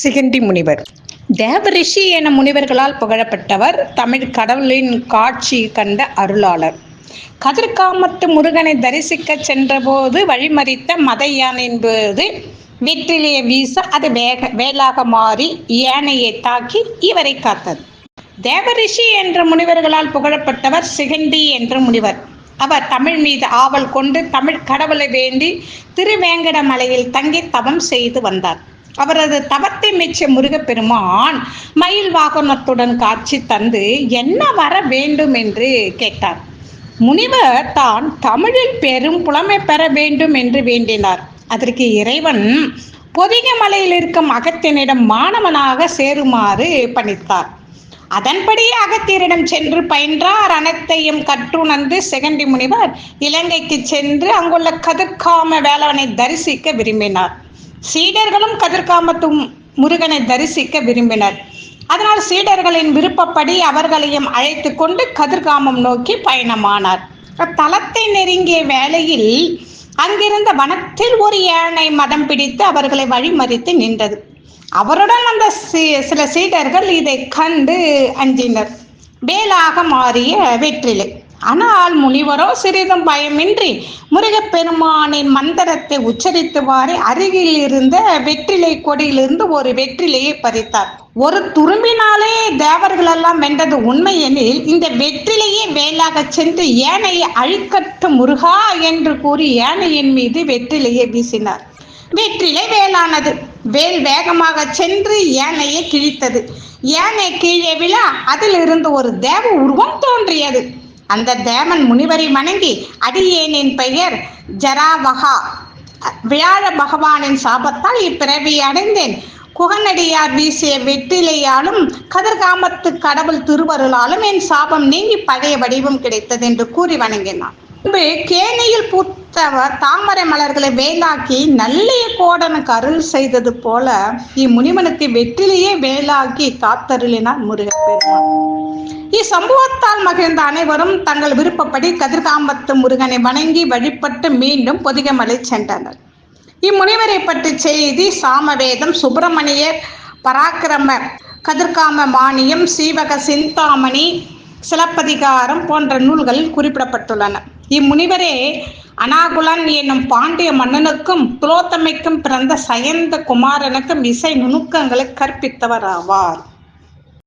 சிகண்டி முனிவர் தேவரிஷி என முனிவர்களால் புகழப்பட்டவர். தமிழ் கடவுளின் காட்சி கண்ட அருளாளர். கதிர்காமத்து முருகனை தரிசிக்க சென்றபோது வழிமறித்த மத யானை என்பது வெற்றிலையை வீச அது வேலாக மாறி யானையை தாக்கி இவரை காத்தது. தேவரிஷி என்ற முனிவர்களால் புகழப்பட்டவர் சிகண்டி என்ற முனிவர். அவர் தமிழ் மீது ஆவல் கொண்டு தமிழ் கடவுளை வேண்டி திருவேங்கடமலையில் தங்கி தவம் செய்து வந்தார். அவரது தவத்தை மெச்சிய முருகப்பெருமான் மயில் வாகனத்துடன் காட்சி தந்து என்ன வர வேண்டும் என்று கேட்டார். முனிவர் தான் தமிழில் பெரும் புலமை பெற வேண்டும் என்று வேண்டினார். அதற்கு இறைவன் பொதிகை மலையில் இருக்கும் அகத்தியனிடம் மாணவனாக சேருமாறு பணித்தார். அதன்படியே அகத்தியரிடம் சென்று பயின்றார். அனைத்தையும் கற்றுணர்ந்து சிகண்டி முனிவர் இலங்கைக்கு சென்று அங்குள்ள கதிர்காம வேலவனை தரிசிக்க விரும்பினார். சீடர்களும் கதிர்காமத்து முருகனை தரிசிக்க விரும்பினர். அதனால் சீடர்களின் விருப்பப்படி அவர்களையும் அழைத்து கொண்டு கதிர்காமம் நோக்கி பயணமானார். தலத்தை நெருங்கிய வேளையில் அங்கிருந்த வனத்தில் ஒரு யானை மதம் பிடித்து அவர்களை வழிமறித்து நின்றது. அவருடன் அந்த சில சீடர்கள் இதை கண்டு அஞ்சினர். வேலாக மாறிய வெற்றிலை. ஆனால் முனிவரோ சிறிதும் பயமின்றி முருகப்பெருமானின் மந்திரத்தை உச்சரித்துவாறு அருகில் இருந்த வெற்றிலை கொடியிலிருந்து ஒரு வெற்றிலையை பறித்தார். ஒரு துரும்பினாலே தேவர்கள் எல்லாம் வென்றது உண்மை எனில் இந்த வெற்றிலையே வேலாக சென்று யானையை அழிக்கட்டும் முருகா என்று கூறி யானையின் மீது வெற்றிலையை வீசினார். வெற்றிலை வேலானது. வேல் வேகமாக சென்று யானையை கிழித்தது. யானை கீழே விழ அதில் இருந்து ஒரு தேவ உருவம் தோன்றியது. அந்த தேவன் முனிவரை வணங்கி, அடியேனின் பெயர் ஜராவகா. வியாழ பகவானின் சாபத்தால் இப்பிறவி அடைந்தேன். குகனடியார் வீசிய வெற்றிலையாலும் கதிர்காமத்து கடவுள் திருவருளாலும் என் சாபம் நீங்கி பழைய வடிவம் கிடைத்தது என்று கூறி வணங்கினான். முன்பு கேணியில் பூத்தவர் தாமரை மலர்களை வேலாக்கி நல்லைய கோடனுக்கு அருள் செய்தது போல இம்முனிவனுக்கு வெற்றிலையே வேலாக்கி காத்தருளினார் முருகப்பெருமான். இச்சம்பவத்தால் மகிழ்ந்த அனைவரும் தங்கள் விருப்பப்படி கதிர்காமத்து முருகனை வணங்கி வழிபட்டு மீண்டும் பொதிகைமலை சென்றனர். இம்முனிவரை பற்றி செய்தி சாமவேதம், சுப்பிரமணியர் பராக்கிரம, கதிர்காம மானியம், சீவக சிந்தாமணி, சிலப்பதிகாரம் போன்ற நூல்களில் குறிப்பிடப்பட்டுள்ளன. இம்முனிவரே அனாகுலன் என்னும் பாண்டிய மன்னனுக்கும் துலோத்தமைக்கும் பிறந்த சயந்த குமாரனுக்கும் இசை நுணுக்கங்களை கற்பித்தவர் ஆவார்.